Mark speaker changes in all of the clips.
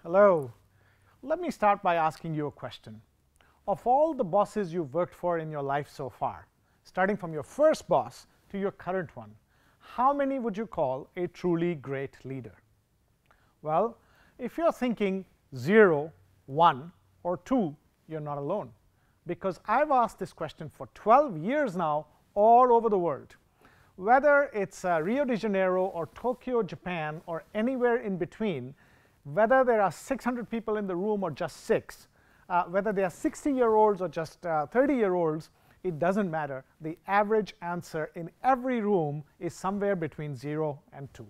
Speaker 1: Hello. Let me start by asking you a question. Of all the bosses you've worked for in your life so far, starting from your first boss to your current one, how many would you call a truly great leader? Well, if you're thinking 0, 1, or 2, you're not alone. Because I've asked this question for 12 years now all over the world. Whether it's Rio de Janeiro or Tokyo, Japan, or anywhere in between, whether there are 600 people in the room or just 6, whether they are 60-year-olds or just 30-year-olds, it doesn't matter. The average answer in every room is somewhere between 0 and 2.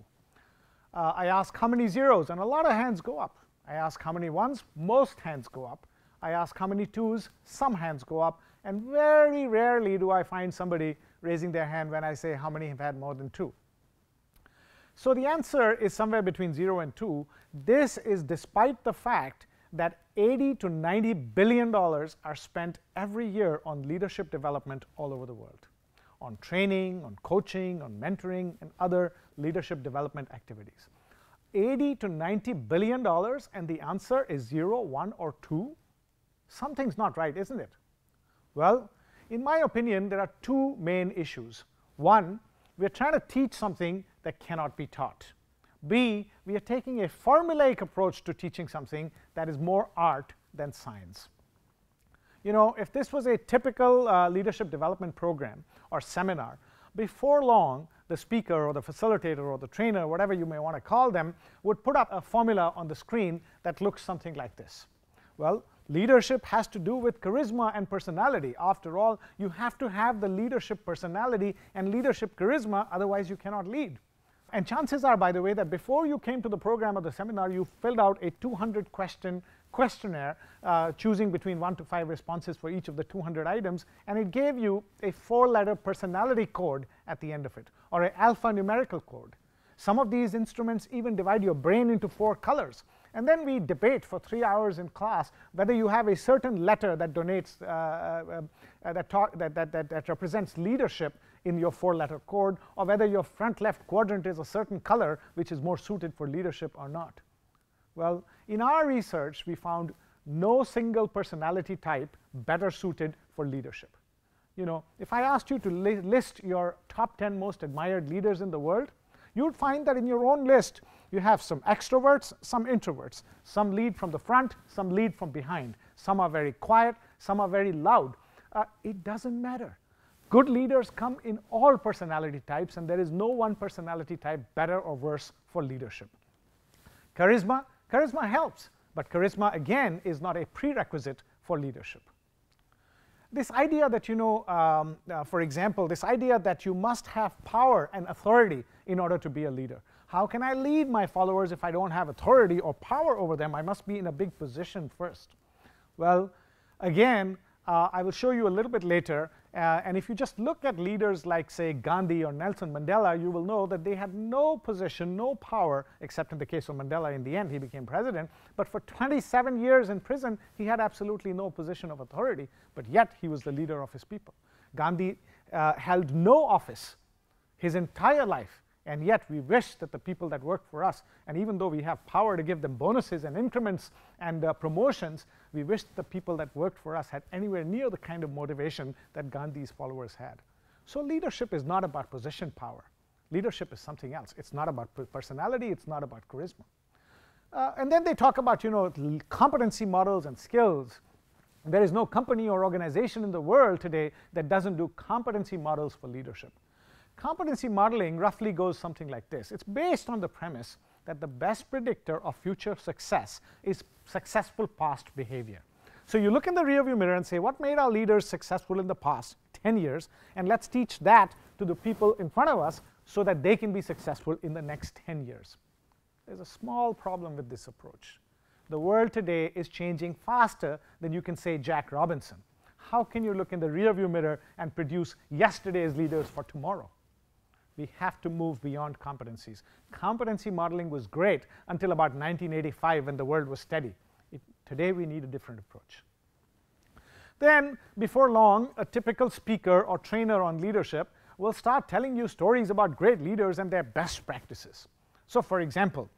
Speaker 1: I ask how many zeros, and a lot of hands go up. I ask how many ones, most hands go up. I ask how many 2s, some hands go up, and very rarely do I find somebody raising their hand when I say how many have had more than 2. So the answer is somewhere between 0 and 2. This is despite the fact that $80 to $90 billion are spent every year on leadership development all over the world, on training, on coaching, on mentoring, and other leadership development activities. $80 to $90 billion, and the answer is 0, 1, or 2? Something's not right, isn't it? Well, in my opinion, there are two main issues. One, we're trying to teach something that cannot be taught. B, we are taking a formulaic approach to teaching something that is more art than science. You know, if this was a typical leadership development program or seminar, before long, the speaker or the facilitator or the trainer, whatever you may want to call them, would put up a formula on the screen that looks something like this. Well, leadership has to do with charisma and personality. After all, you have to have the leadership personality and leadership charisma, otherwise you cannot lead. And chances are, by the way, that before you came to the program or the seminar, you filled out a 200-question questionnaire, choosing between 1 to 5 responses for each of the 200 items, and it gave you a 4-letter personality code at the end of it, or an alphanumerical code. Some of these instruments even divide your brain into 4 colors. And then we debate for 3 hours in class whether you have a certain letter that donates, that represents leadership in your 4-letter code, or whether your front left quadrant is a certain color which is more suited for leadership or not. Well, in our research, we found no single personality type better suited for leadership. You know, if I asked you to list your top 10 most admired leaders in the world, you would find that in your own list, you have some extroverts, some introverts. Some lead from the front, some lead from behind. Some are very quiet, some are very loud. It doesn't matter. Good leaders come in all personality types, and there is no one personality type better or worse for leadership. Charisma helps, but charisma, again, is not a prerequisite for leadership. This idea that, you know, for example, this idea that you must have power and authority in order to be a leader. How can I lead my followers if I don't have authority or power over them? I must be in a big position first. Well, again, I will show you a little bit later, and if you just look at leaders like, say, Gandhi or Nelson Mandela, you will know that they had no position, no power, except in the case of Mandela. In the end, he became president, but for 27 years in prison, he had absolutely no position of authority, but yet he was the leader of his people. Gandhi held no office his entire life, and yet we wish that the people that work for us, and even though we have power to give them bonuses and increments and promotions, we wish the people that worked for us had anywhere near the kind of motivation that Gandhi's followers had. So leadership is not about position power. Leadership is something else. It's not about personality, it's not about charisma. And then they talk about, you know, competency models and skills. There is no company or organization in the world today that doesn't do competency models for leadership. Competency modeling roughly goes something like this. It's based on the premise that the best predictor of future success is successful past behavior. So you look in the rearview mirror and say, what made our leaders successful in the past 10 years? And let's teach that to the people in front of us so that they can be successful in the next 10 years. There's a small problem with this approach. The world today is changing faster than you can say Jack Robinson. How can you look in the rearview mirror and produce yesterday's leaders for tomorrow? We have to move beyond competencies. Competency modeling was great until about 1985 when the world was steady. Today we need a different approach. Then, before long, a typical speaker or trainer on leadership will start telling you stories about great leaders and their best practices. So for example,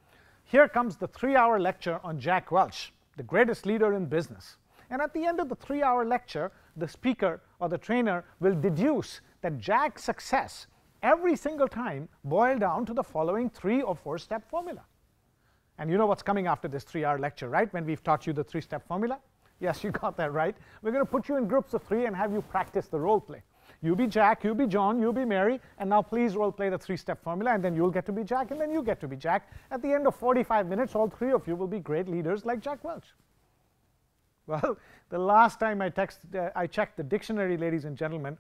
Speaker 1: here comes the 3-hour lecture on Jack Welch, the greatest leader in business. And at the end of the 3-hour lecture, the speaker or the trainer will deduce that Jack's success every single time boiled down to the following 3 or 4-step formula. And you know what's coming after this 3-hour lecture, right? When we've taught you the 3-step formula? Yes, you got that right. We're going to put you in groups of 3 and have you practice the role play. You be Jack, you be John, you be Mary, and now please role play the 3-step formula, and then you'll get to be Jack, and then you get to be Jack. At the end of 45 minutes, all 3 of you will be great leaders like Jack Welch. Well, the last time I checked the dictionary, ladies and gentlemen,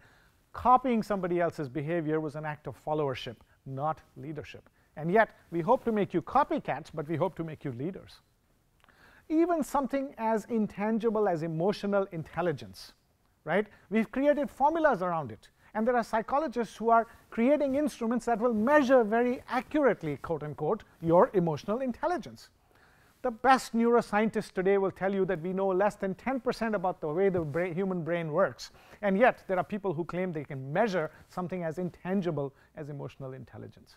Speaker 1: copying somebody else's behavior was an act of followership, not leadership. And yet, we hope to make you copycats, but we hope to make you leaders. Even something as intangible as emotional intelligence, right? We've created formulas around it. And there are psychologists who are creating instruments that will measure very accurately, quote unquote, your emotional intelligence. The best neuroscientists today will tell you that we know less than 10% about the way the human brain works. And yet, there are people who claim they can measure something as intangible as emotional intelligence.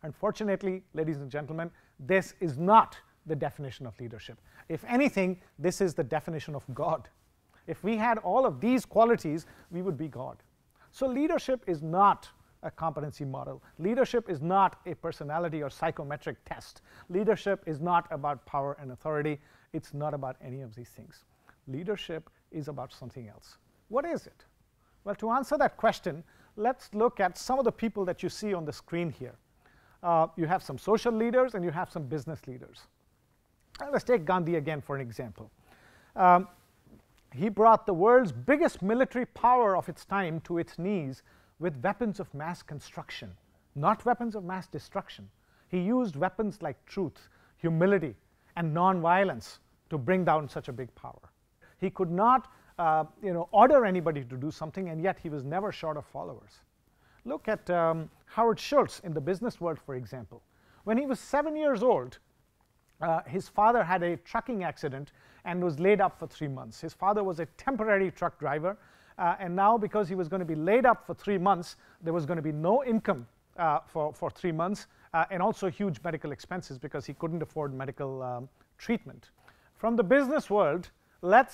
Speaker 1: Unfortunately, ladies and gentlemen, this is not the definition of leadership. If anything, this is the definition of God. If we had all of these qualities, we would be God. So leadership is not a competency model. Leadership is not a personality or psychometric test. Leadership is not about power and authority. It's not about any of these things. Leadership is about something else. What is it? Well, to answer that question, let's look at some of the people that you see on the screen here. You have some social leaders and you have some business leaders. Let's take Gandhi again for an example. He brought the world's biggest military power of its time to its knees with weapons of mass construction, not weapons of mass destruction. He used weapons like truth, humility, and non-violence to bring down such a big power. He could not order anybody to do something, and yet he was never short of followers. Look at Howard Schultz in the business world, for example. When he was 7 years old, his father had a trucking accident and was laid up for 3 months. His father was a temporary truck driver, and now because he was going to be laid up for 3 months, there was going to be no income for 3 months, and also huge medical expenses because he couldn't afford medical treatment. From the business world, let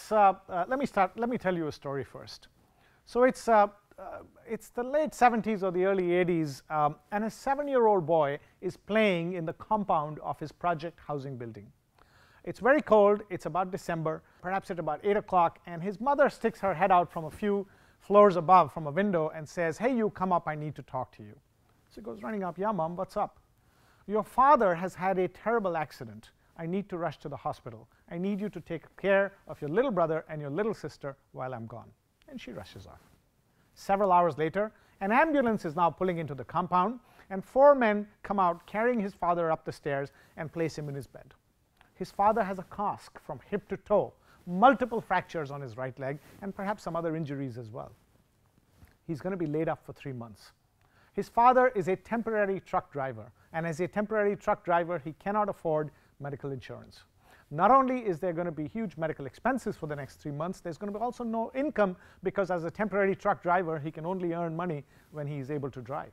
Speaker 1: me tell you a story first. So it's the late 70s or the early 80s, and a 7-year-old boy is playing in the compound of his project housing building. It's very cold, it's about December, perhaps at about 8 o'clock, and his mother sticks her head out from a few floors above from a window and says, "Hey, you come up, I need to talk to you." So he goes running up, "Yeah, Mom, what's up?" "Your father has had a terrible accident. I need to rush to the hospital. I need you to take care of your little brother and your little sister while I'm gone." And she rushes off. Several hours later, an ambulance is now pulling into the compound, and 4 men come out carrying his father up the stairs and place him in his bed. His father has a cast from hip to toe, multiple fractures on his right leg, and perhaps some other injuries as well. He's going to be laid up for 3 months. His father is a temporary truck driver, and as a temporary truck driver, he cannot afford medical insurance. Not only is there going to be huge medical expenses for the next 3 months, there's going to be also no income because as a temporary truck driver, he can only earn money when he is able to drive.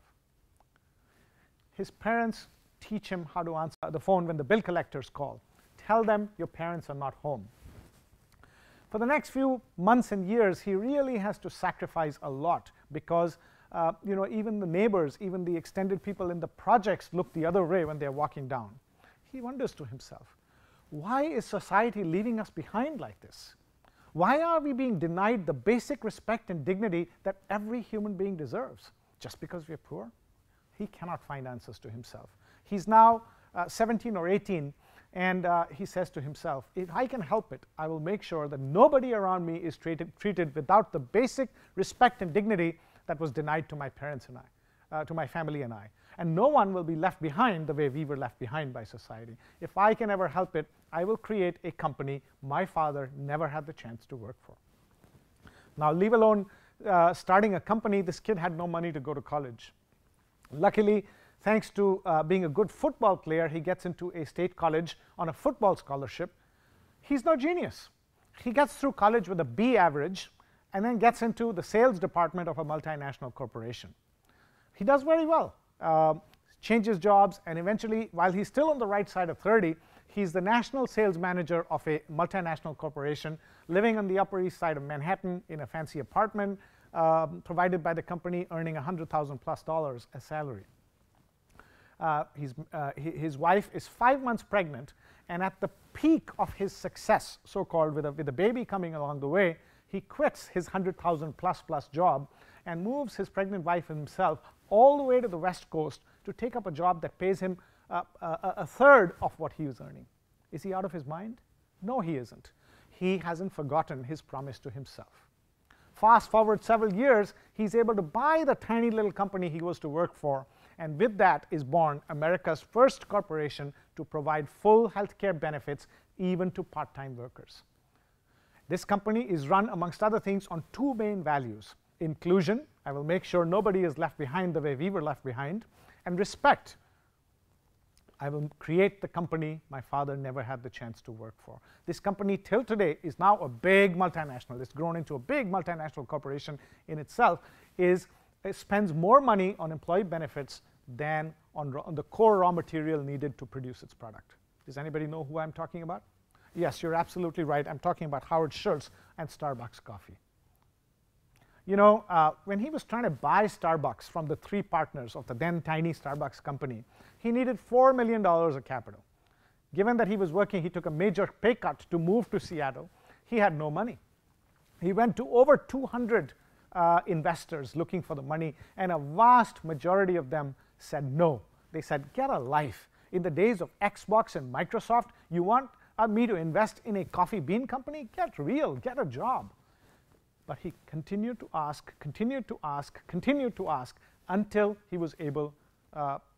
Speaker 1: His parents teach him how to answer the phone when the bill collectors call. Tell them your parents are not home. For the next few months and years, he really has to sacrifice a lot because even the neighbors, even the extended people in the projects look the other way when they're walking down. He wonders to himself, why is society leaving us behind like this? Why are we being denied the basic respect and dignity that every human being deserves just because we're poor? He cannot find answers to himself. He's now 17 or 18, and he says to himself, if I can help it, I will make sure that nobody around me is treated without the basic respect and dignity that was denied to my parents and I, to my family and I. And no one will be left behind the way we were left behind by society. If I can ever help it, I will create a company my father never had the chance to work for. Now, leave alone starting a company, this kid had no money to go to college. Luckily, thanks to being a good football player, he gets into a state college on a football scholarship. He's no genius. He gets through college with a B average and then gets into the sales department of a multinational corporation. He does very well. changes jobs, and eventually, while he's still on the right side of 30, he's the national sales manager of a multinational corporation, living on the Upper East Side of Manhattan in a fancy apartment provided by the company, earning $100,000+ as salary. His wife is 5 months pregnant, and at the peak of his success, so-called, with a baby coming along the way, he quits his $100,000+ job and moves his pregnant wife and himself all the way to the West Coast to take up a job that pays him a third of what he was earning. Is he out of his mind? No, he isn't. He hasn't forgotten his promise to himself. Fast forward several years, he's able to buy the tiny little company he was to work for, and with that is born America's first corporation to provide full healthcare benefits even to part-time workers. This company is run, amongst other things, on two main values: inclusion, I will make sure nobody is left behind the way we were left behind, and respect. I will create the company my father never had the chance to work for. This company, till today, is now a big multinational. It's grown into a big multinational corporation in itself. It spends more money on employee benefits than on the core raw material needed to produce its product. Does anybody know who I'm talking about? Yes, you're absolutely right. I'm talking about Howard Schultz and Starbucks coffee. You know, when he was trying to buy Starbucks from the three partners of the then tiny Starbucks company, he needed $4 million of capital. Given that he was working, he took a major pay cut to move to Seattle. He had no money. He went to over 200 investors looking for the money, and a vast majority of them said no. They said, get a life. In the days of Xbox and Microsoft, you want me to invest in a coffee bean company? Get real, get a job. But he continued to ask, continued to ask, continued to ask, until he was able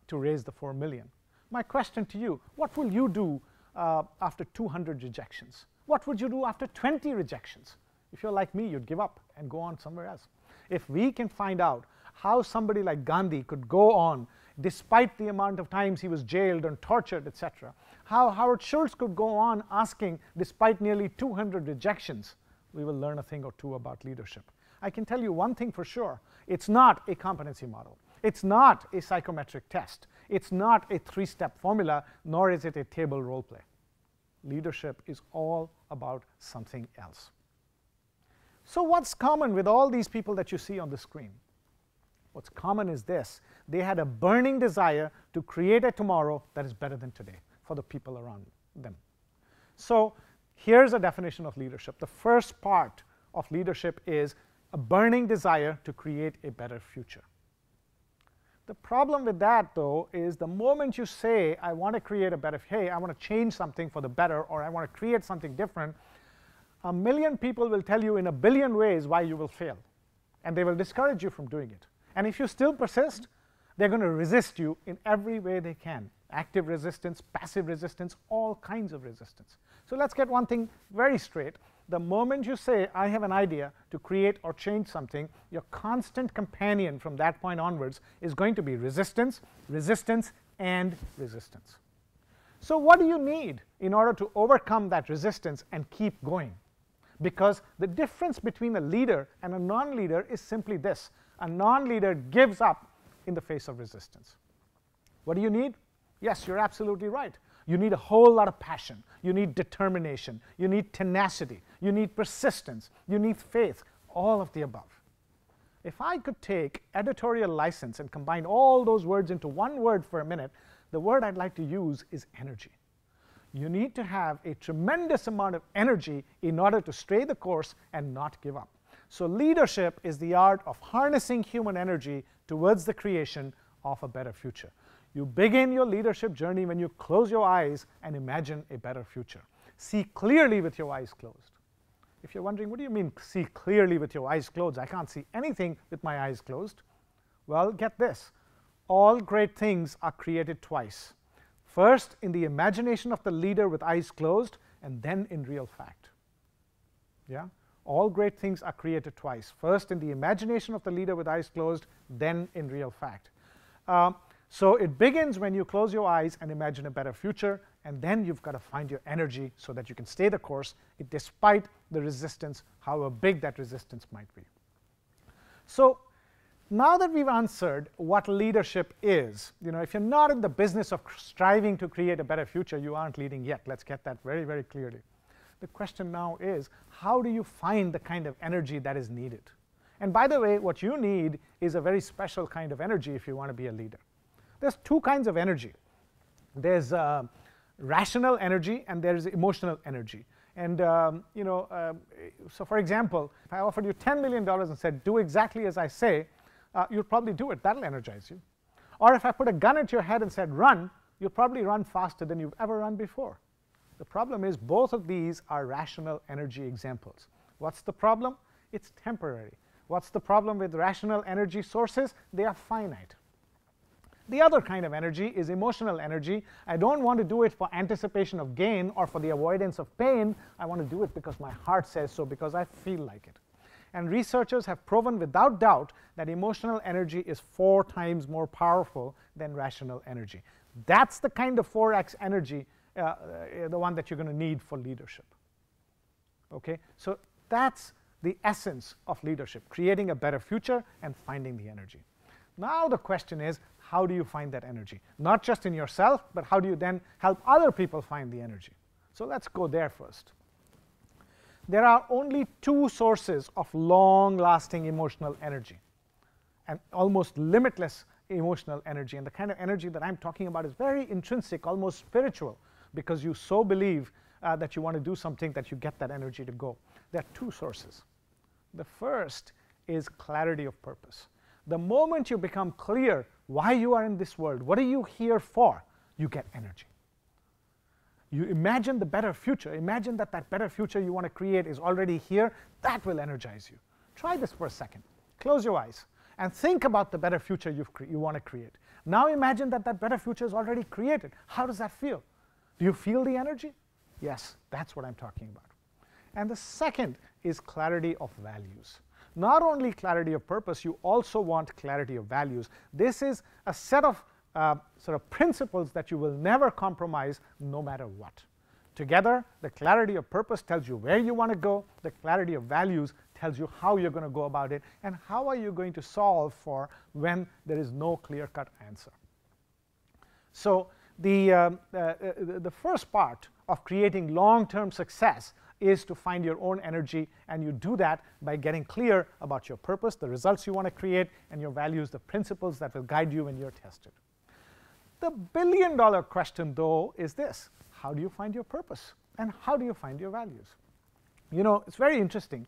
Speaker 1: to raise the $4 million. My question to you, what will you do after 200 rejections? What would you do after 20 rejections? If you're like me, you'd give up and go on somewhere else. If we can find out how somebody like Gandhi could go on, despite the amount of times he was jailed and tortured, etc., how Howard Schultz could go on asking despite nearly 200 rejections, we will learn a thing or two about leadership. I can tell you one thing for sure. It's not a competency model. It's not a psychometric test. It's not a three-step formula, nor is it a table role play. Leadership is all about something else. So what's common with all these people that you see on the screen? What's common is this: they had a burning desire to create a tomorrow that is better than today for the people around them. So here's a definition of leadership. The first part of leadership is a burning desire to create a better future. The problem with that, though, is the moment you say, I want to create a better, hey, I want to change something for the better, or I want to create something different, a million people will tell you in a billion ways why you will fail. And they will discourage you from doing it. And if you still persist, they're going to resist you in every way they can. Active resistance, passive resistance, all kinds of resistance. So let's get one thing very straight. The moment you say, I have an idea to create or change something, your constant companion from that point onwards is going to be resistance, resistance, and resistance. So what do you need in order to overcome that resistance and keep going? Because the difference between a leader and a non-leader is simply this: a non-leader gives up in the face of resistance. What do you need? Yes, you're absolutely right. You need a whole lot of passion. You need determination. You need tenacity. You need persistence. You need faith. All of the above. If I could take editorial license and combine all those words into one word for a minute, the word I'd like to use is energy. You need to have a tremendous amount of energy in order to stay the course and not give up. So leadership is the art of harnessing human energy towards the creation of a better future. You begin your leadership journey when you close your eyes and imagine a better future. See clearly with your eyes closed. If you're wondering, what do you mean see clearly with your eyes closed? I can't see anything with my eyes closed. Well, get this. All great things are created twice. First in the imagination of the leader with eyes closed, and then in real fact. Yeah? All great things are created twice. First in the imagination of the leader with eyes closed, then in real fact. So it begins when you close your eyes and imagine a better future, and then you've got to find your energy so that you can stay the course despite the resistance, however big that resistance might be. So Now that we've answered what leadership is, if you're not in the business of striving to create a better future, you aren't leading yet. Let's get that very, very clearly. The question now is, how do you find the kind of energy that is needed? And by the way, what you need is a very special kind of energy if you want to be a leader. There's two kinds of energy. There's rational energy and there's emotional energy. And so for example, if I offered you $10 million and said, do exactly as I say, you'll probably do it. That'll energize you. Or if I put a gun at your head and said, run, you'll probably run faster than you've ever run before. The problem is both of these are rational energy examples. What's the problem? It's temporary. What's the problem with rational energy sources? They are finite. The other kind of energy is emotional energy. I don't want to do it for anticipation of gain or for the avoidance of pain. I want to do it because my heart says so, because I feel like it. And researchers have proven without doubt that emotional energy is 4 times more powerful than rational energy. That's the kind of 4x energy, the one that you're going to need for leadership. Okay? So that's the essence of leadership, creating a better future and finding the energy. Now the question is, how do you find that energy? Not just in yourself, but how do you then help other people find the energy? So let's go there first. There are only 2 sources of long-lasting emotional energy and almost limitless emotional energy. And the kind of energy that I'm talking about is very intrinsic, almost spiritual, because you so believe that you want to do something that you get that energy to go. There are 2 sources. The first is clarity of purpose. The moment you become clear why you are in this world, what are you here for, you get energy. You imagine the better future. Imagine that that better future you want to create is already here. That will energize you. Try this for a second. Close your eyes and think about the better future you want to create. Now imagine that that better future is already created. How does that feel? Do you feel the energy? Yes, that's what I'm talking about. And the second is clarity of values. Not only clarity of purpose, you also want clarity of values. This is a set of sort of principles that you will never compromise no matter what. Together, the clarity of purpose tells you where you want to go. The clarity of values tells you how you're going to go about it and how are you going to solve for when there is no clear-cut answer. So the first part of creating long-term success is to find your own energy, and you do that by getting clear about your purpose, the results you want to create, and your values, the principles that will guide you when you're tested. The billion-dollar question, though, is this: how do you find your purpose, and how do you find your values? It's very interesting.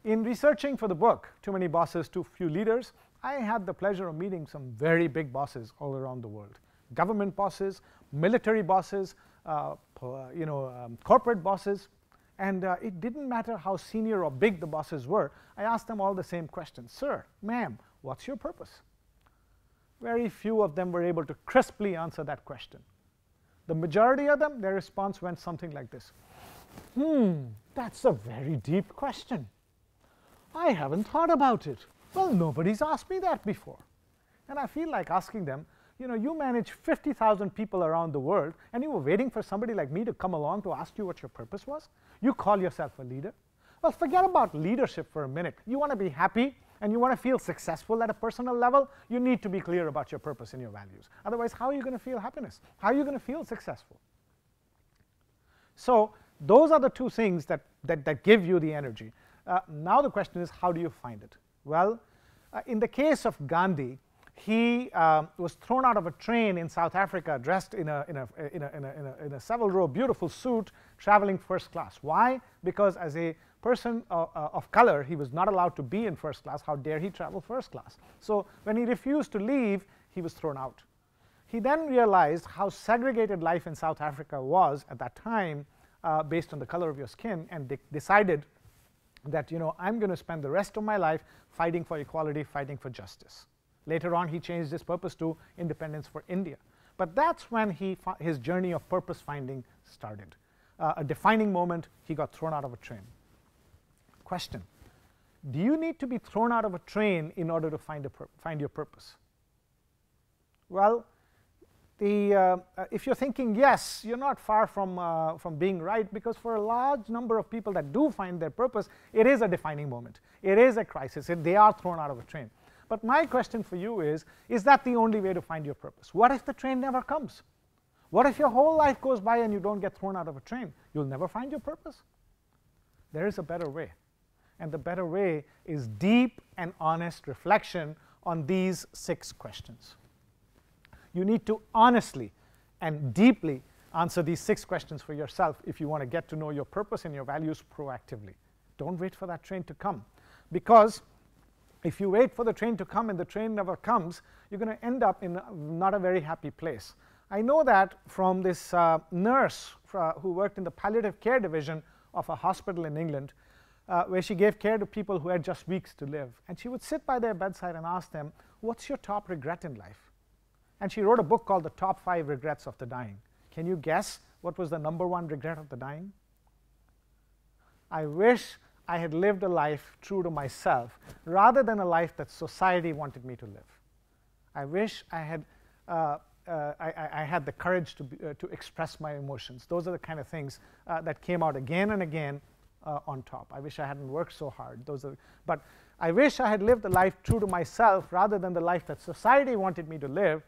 Speaker 1: In researching for the book, Too Many Bosses, Too Few Leaders, I had the pleasure of meeting some very big bosses all around the world. Government bosses, military bosses, corporate bosses. And it didn't matter how senior or big the bosses were. I asked them all the same question. Sir, ma'am, what's your purpose? Very few of them were able to crisply answer that question. The majority of them, their response went something like this. That's a very deep question. I haven't thought about it. Well, nobody's asked me that before. And I feel like asking them, you manage 50,000 people around the world, and you were waiting for somebody like me to come along to ask you what your purpose was? You call yourself a leader? Well, forget about leadership for a minute. You want to be happy, and you want to feel successful at a personal level, you need to be clear about your purpose and your values. Otherwise, how are you going to feel happiness? How are you going to feel successful? So those are the 2 things that give you the energy. Now the question is, how do you find it? Well, in the case of Gandhi, he was thrown out of a train in South Africa, dressed in a Savile-Row beautiful suit, traveling first class. Why? Because as a person of color, he was not allowed to be in first class. How dare he travel first class? So when he refused to leave, he was thrown out. He then realized how segregated life in South Africa was at that time based on the color of your skin, and decided that, I'm going to spend the rest of my life fighting for equality, fighting for justice. Later on, he changed his purpose to independence for India. But that's when his journey of purpose finding started. A defining moment, he got thrown out of a train. Question: do you need to be thrown out of a train in order to find your purpose? Well, if you're thinking yes, you're not far from being right, because for a large number of people that do find their purpose, it is a defining moment. It is a crisis. They are thrown out of a train. But my question for you is that the only way to find your purpose? What if the train never comes? What if your whole life goes by and you don't get thrown out of a train? You'll never find your purpose. There is a better way. And the better way is deep and honest reflection on these 6 questions. You need to honestly and deeply answer these 6 questions for yourself if you want to get to know your purpose and your values proactively. Don't wait for that train to come. Because if you wait for the train to come and the train never comes, you're going to end up in not a very happy place. I know that from this nurse who worked in the palliative care division of a hospital in England, where she gave care to people who had just weeks to live. And she would sit by their bedside and ask them, what's your top regret in life? And she wrote a book called The Top 5 Regrets of the Dying. Can you guess what was the #1 regret of the dying? I wish I had lived a life true to myself rather than a life that society wanted me to live. I wish I had I had the courage to express my emotions. Those are the kind of things that came out again and again on top. I wish I hadn't worked so hard. But I wish I had lived a life true to myself rather than the life that society wanted me to live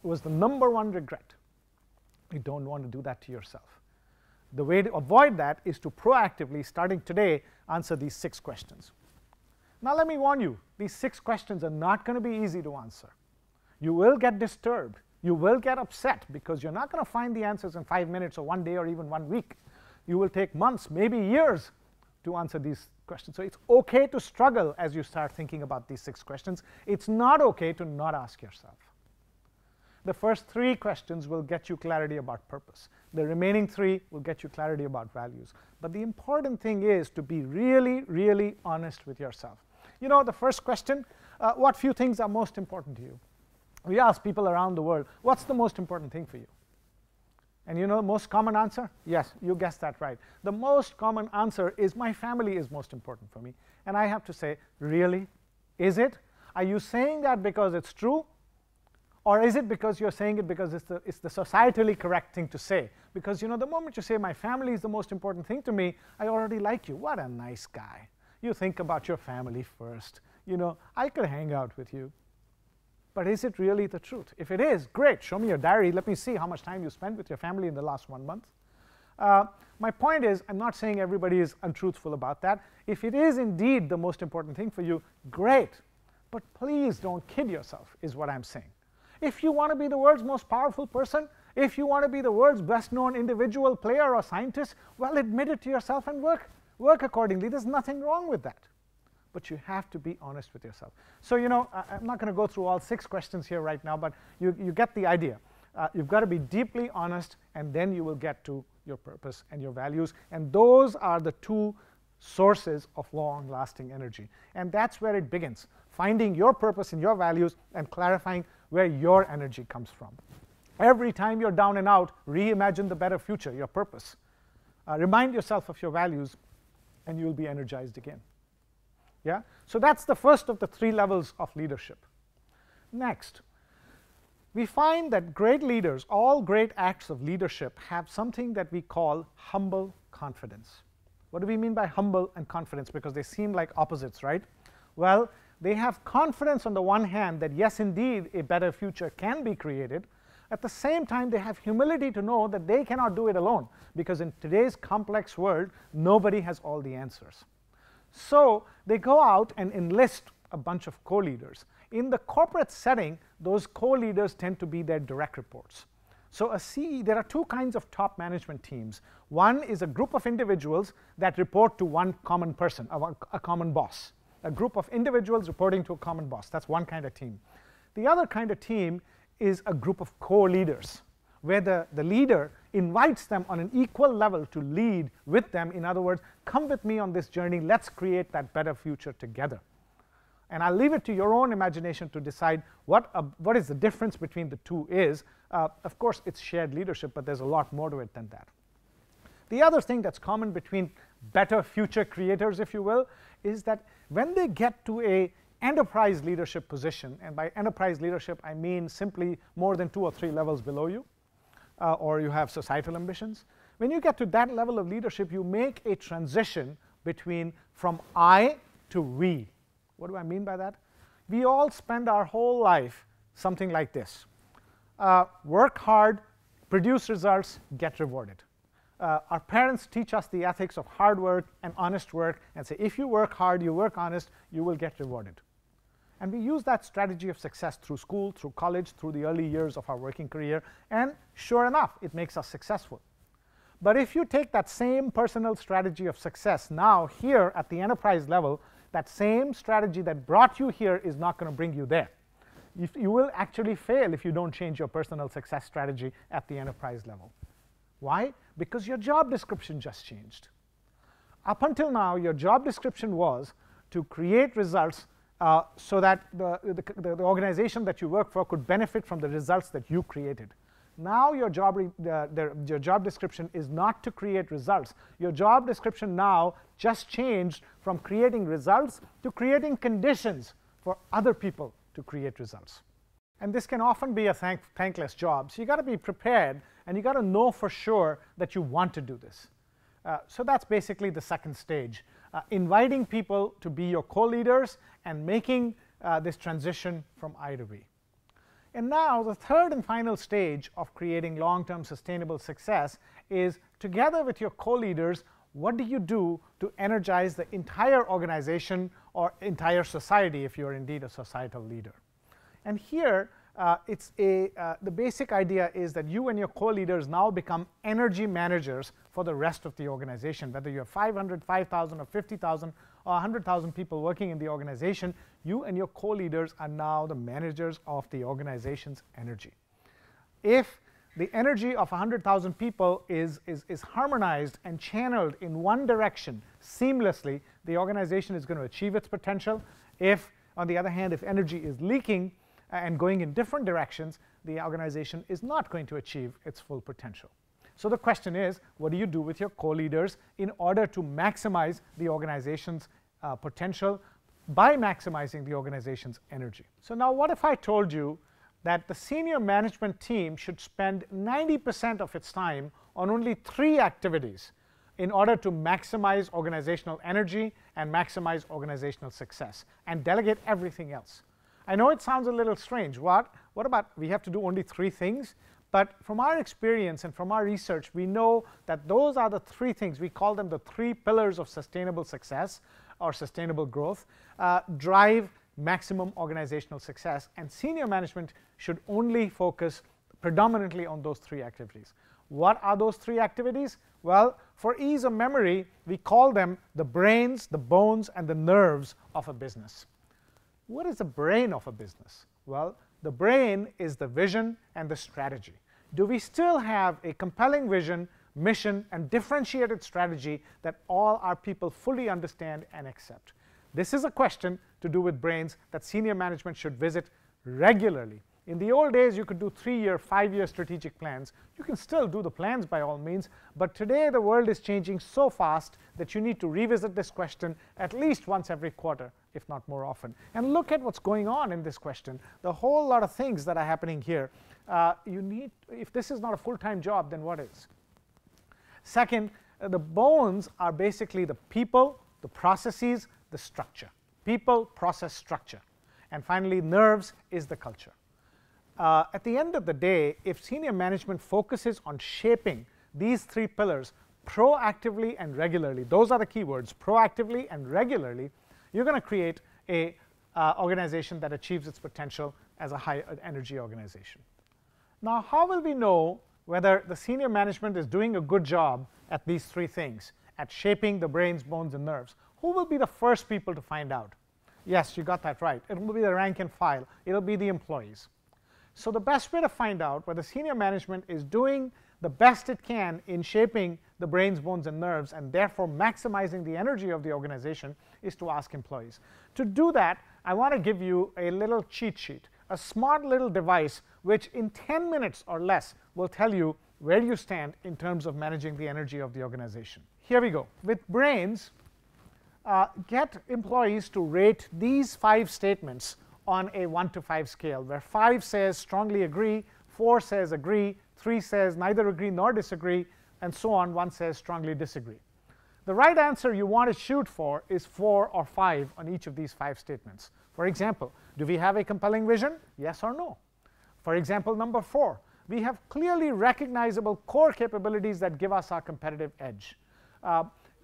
Speaker 1: was the #1 regret. You don't want to do that to yourself. The way to avoid that is to proactively, starting today, answer these 6 questions. Now let me warn you, these 6 questions are not going to be easy to answer. You will get disturbed. You will get upset because you're not going to find the answers in 5 minutes or 1 day or even 1 week. You will take months, maybe years, to answer these questions. So it's okay to struggle as you start thinking about these 6 questions. It's not okay to not ask yourself. The first 3 questions will get you clarity about purpose. The remaining 3 will get you clarity about values. But the important thing is to be really, really honest with yourself. You know, the first question, what few things are most important to you? We ask people around the world, what's the most important thing for you? And you know the most common answer? Yes, you guessed that right. The most common answer is my family is most important for me. And I have to say, really? Is it? Are you saying that because it's true? Or is it because you're saying it because it's the societally correct thing to say? Because you know, the moment you say my family is the most important thing to me, I already like you. What a nice guy. You think about your family first. You know, I could hang out with you. But is it really the truth? If it is, great. Show me your diary. Let me see how much time you spent with your family in the last 1 month. My point is, I'm not saying everybody is untruthful about that. If it is indeed the most important thing for you, great. But please don't kid yourself, is what I'm saying. If you want to be the world's most powerful person, if you want to be the world's best-known individual, player, or scientist, well, admit it to yourself and work accordingly. There's nothing wrong with that. But you have to be honest with yourself. So, you know, I'm not going to go through all 6 questions here right now, but you get the idea. You've got to be deeply honest, and then you will get to your purpose and your values. And those are the 2 sources of long-lasting energy. And that's where it begins, finding your purpose and your values and clarifying where your energy comes from. Every time you're down and out, reimagine the better future, your purpose. Remind yourself of your values, and you'll be energized again. Yeah? So that's the first of the 3 levels of leadership. Next, we find that great leaders, all great acts of leadership, have something that we call humble confidence. What do we mean by humble and confidence? Because they seem like opposites, right? Well, they have confidence on the one hand that yes, indeed, a better future can be created. At the same time, they have humility to know that they cannot do it alone, because in today's complex world, nobody has all the answers. So they go out and enlist a bunch of co-leaders. In the corporate setting, those co-leaders tend to be their direct reports. So there are 2 kinds of top management teams. One is a group of individuals that report to one common person, a common boss. A group of individuals reporting to a common boss. That's one kind of team. The other kind of team is a group of co-leaders, where the leader invites them on an equal level to lead with them. In other words, come with me on this journey. Let's create that better future together. And I'll leave it to your own imagination to decide what is the difference between the 2 is. Of course, it's shared leadership, but there's a lot more to it than that. The other thing that's common between better future creators, if you will, is that when they get to a enterprise leadership position, and by enterprise leadership I mean simply more than 2 or 3 levels below you, or you have societal ambitions. When you get to that level of leadership, you make a transition from I to we. What do I mean by that? we all spend our whole life something like this. Work hard, produce results, get rewarded. Our parents teach us the ethics of hard work and honest work and say, if you work hard, you work honest, you will get rewarded. And we use that strategy of success through school, through college, through the early years of our working career, and sure enough, it makes us successful. But if you take that same personal strategy of success now here at the enterprise level, that same strategy that brought you here is not going to bring you there. You will actually fail if you don't change your personal success strategy at the enterprise level. Why? Because your job description just changed. Up until now, your job description was to create results so that the organization that you work for could benefit from the results that you created. Now your job description is not to create results. Your job description now just changed from creating results to creating conditions for other people to create results. And this can often be a thankless job. So you got to be prepared, and you got to know for sure that you want to do this. So that's basically the second stage, inviting people to be your co-leaders and making this transition from I to we. And now the third and final stage of creating long-term sustainable success is, together with your co-leaders, what do you do to energize the entire organization or entire society if you're indeed a societal leader? And here, the basic idea is that you and your co-leaders now become energy managers for the rest of the organization. Whether you have 500, 5,000, or 50,000, or 100,000 people working in the organization, you and your co-leaders are now the managers of the organization's energy. If the energy of 100,000 people is harmonized and channeled in one direction seamlessly, the organization is going to achieve its potential. If, on the other hand, if energy is leaking and going in different directions, the organization is not going to achieve its full potential. So the question is, what do you do with your co-leaders in order to maximize the organization's potential by maximizing the organization's energy? So now what if I told you that the senior management team should spend 90% of its time on only 3 activities in order to maximize organizational energy and maximize organizational success, and delegate everything else? I know it sounds a little strange. What about we have to do only 3 things? But from our experience and from our research, we know that those are the 3 things. We call them the 3 pillars of sustainable success or sustainable growth, drive maximum organizational success, and senior management should only focus predominantly on those 3 activities. What are those 3 activities? Well, for ease of memory, we call them the brains, the bones, and the nerves of a business. What is the brain of a business? Well, the brain is the vision and the strategy. Do we still have a compelling vision, mission, and differentiated strategy that all our people fully understand and accept? This is a question to do with brains that senior management should visit regularly. In the old days, you could do 3-year, 5-year strategic plans. You can still do the plans by all means, but today the world is changing so fast that you need to revisit this question at least once every quarter, if not more often. And look at what's going on in this question. The whole lot of things that are happening here. If this is not a full-time job, then what is? Second, the bones are basically the people, the processes, the structure. People, process, structure. And finally, nerves is the culture. At the end of the day, if senior management focuses on shaping these 3 pillars proactively and regularly, those are the key words, proactively and regularly, you're going to create an organization that achieves its potential as a high energy organization. Now, how will we know whether the senior management is doing a good job at these 3 things, at shaping the brains, bones, and nerves? Who will be the first people to find out? Yes, you got that right. It will be the rank and file. It will be the employees. So the best way to find out whether senior management is doing the best it can in shaping the brains, bones, and nerves, and therefore maximizing the energy of the organization, is to ask employees. To do that, I want to give you a little cheat sheet, a smart little device which in 10 minutes or less will tell you where you stand in terms of managing the energy of the organization. Here we go. With brains, get employees to rate these 5 statements on a 1 to 5 scale, where 5 says strongly agree, 4 says agree, 3 says neither agree nor disagree, and so on, 1 says strongly disagree. The right answer you want to shoot for is 4 or 5 on each of these 5 statements. For example, do we have a compelling vision? Yes or no? For example, number 4, we have clearly recognizable core capabilities that give us our competitive edge.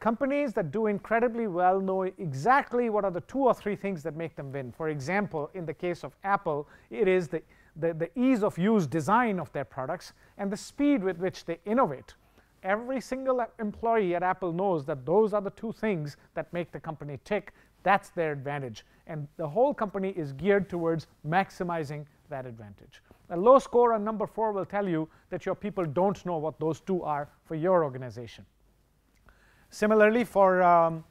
Speaker 1: Companies that do incredibly well know exactly what are the 2 or 3 things that make them win. For example, in the case of Apple, it is the ease of use design of their products and the speed with which they innovate. Every single employee at Apple knows that those are the 2 things that make the company tick. That's their advantage. And the whole company is geared towards maximizing that advantage. A low score on number 4 will tell you that your people don't know what those 2 are for your organization. Similarly, for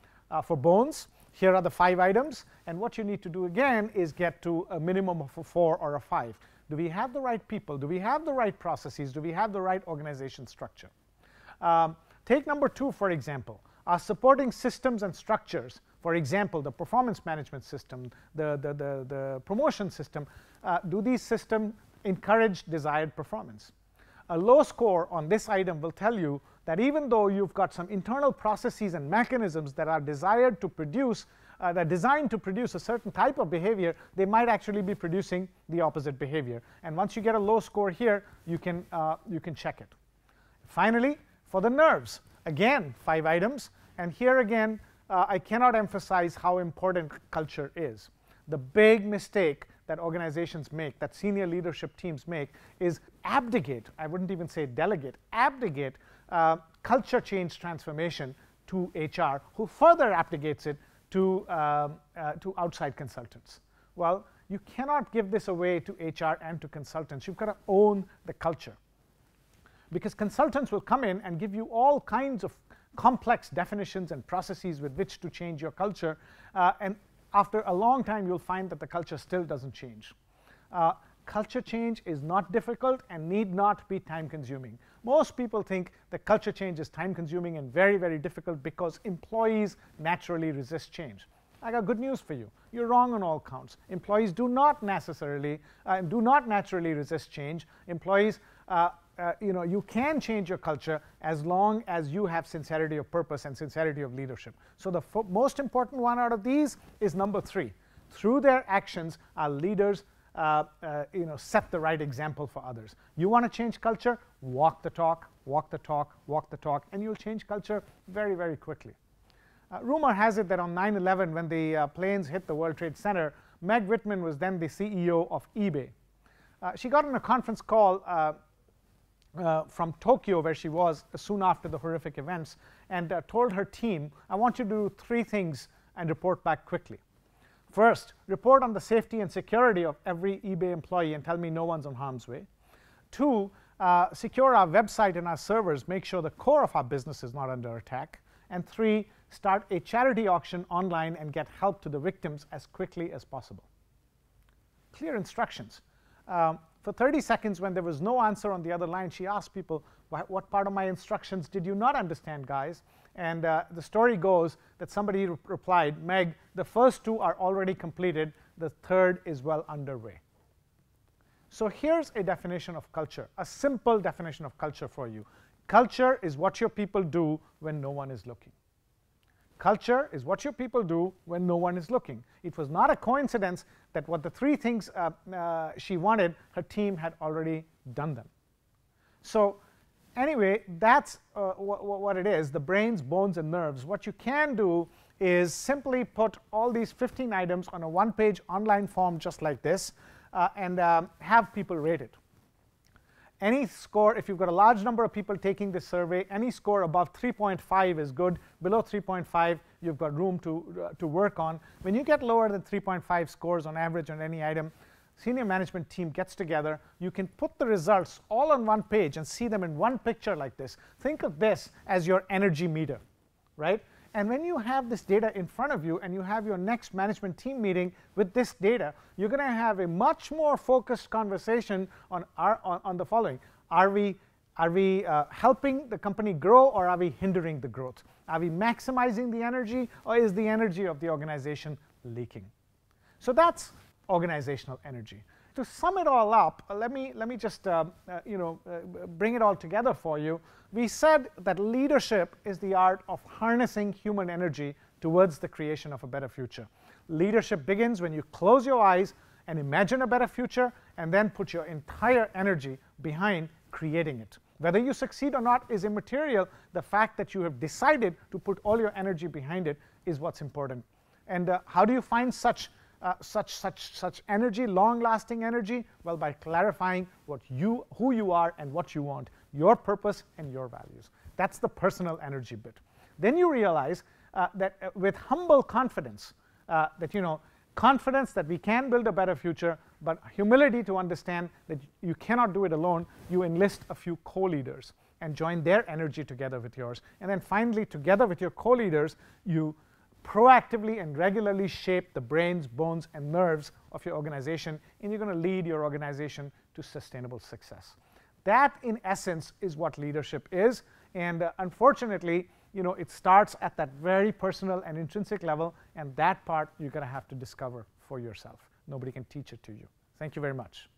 Speaker 1: bones, here are the 5 items. And what you need to do again is get to a minimum of a 4 or a 5. Do we have the right people? Do we have the right processes? Do we have the right organization structure? Take number 2, for example. Our supporting systems and structures, for example, the performance management system, the promotion system, do these systems encourage desired performance? A low score on this item will tell you that even though you've got some internal processes and mechanisms that are designed to produce a certain type of behavior, they might actually be producing the opposite behavior. And once you get a low score here, you can check it. Finally, for the nerves, again, 5 items. And here again, I cannot emphasize how important culture is. The big mistake that organizations make, that senior leadership teams make, is abdicate, I wouldn't even say delegate, abdicate culture change transformation to HR, who further abdicates it to outside consultants. Well, you cannot give this away to HR and to consultants. You've got to own the culture. Because consultants will come in and give you all kinds of complex definitions and processes with which to change your culture, and after a long time you'll find that the culture still doesn't change. Culture change is not difficult and need not be time consuming. Most people think that culture change is time consuming and very, very difficult because employees naturally resist change. I got good news for you. You're wrong on all counts. Employees do not naturally resist change. Employees, you can change your culture as long as you have sincerity of purpose and sincerity of leadership. So the most important one out of these is number 3. Through their actions, our leaders set the right example for others. You want to change culture? Walk the talk, walk the talk, walk the talk, and you'll change culture very, very quickly. Rumor has it that on 9/11, when the planes hit the World Trade Center, Meg Whitman was then the CEO of eBay. She got on a conference call from Tokyo, where she was soon after the horrific events, and told her team, I want you to do 3 things and report back quickly. First, report on the safety and security of every eBay employee and tell me no one's on harm's way. 2, secure our website and our servers, make sure the core of our business is not under attack. And 3, start a charity auction online and get help to the victims as quickly as possible. Clear instructions. For 30 seconds, when there was no answer on the other line, she asked people, what part of my instructions did you not understand, guys? And the story goes that somebody replied, Meg, the first 2 are already completed. The 3rd is well underway. So here's a definition of culture, a simple definition of culture for you. Culture is what your people do when no one is looking. Culture is what your people do when no one is looking. It was not a coincidence that what the 3 things she wanted, her team had already done them. So anyway, that's what it is, the brains, bones, and nerves. What you can do is simply put all these 15 items on a 1-page online form just like this, and have people rate it. Any score, if you've got a large number of people taking this survey, any score above 3.5 is good. Below 3.5, you've got room to work on. When you get lower than 3.5 scores on average on any item, senior management team gets together. You can put the results all on 1 page and see them in 1 picture like this. Think of this as your energy meter, right? And when you have this data in front of you and you have your next management team meeting with this data, you're going to have a much more focused conversation on the following. Are we helping the company grow, or are we hindering the growth? Are we maximizing the energy, or is the energy of the organization leaking? So that's organizational energy. to sum it all up, let me just bring it all together for you. We said that leadership is the art of harnessing human energy towards the creation of a better future. Leadership begins when you close your eyes and imagine a better future, and then put your entire energy behind creating it. Whether you succeed or not is immaterial. The fact that you have decided to put all your energy behind it is what's important. And how do you find such energy, long-lasting energy? Well, by clarifying who you are and what you want, your purpose and your values. That's the personal energy bit. Then you realize that with humble confidence, confidence that we can build a better future, but humility to understand that you cannot do it alone, you enlist a few co-leaders and join their energy together with yours. And then finally, together with your co-leaders, you proactively and regularly shape the brains, bones, and nerves of your organization, and you're going to lead your organization to sustainable success. That, in essence, is what leadership is. And unfortunately, it starts at that very personal and intrinsic level, and that part you're going to have to discover for yourself. Nobody can teach it to you. Thank you very much.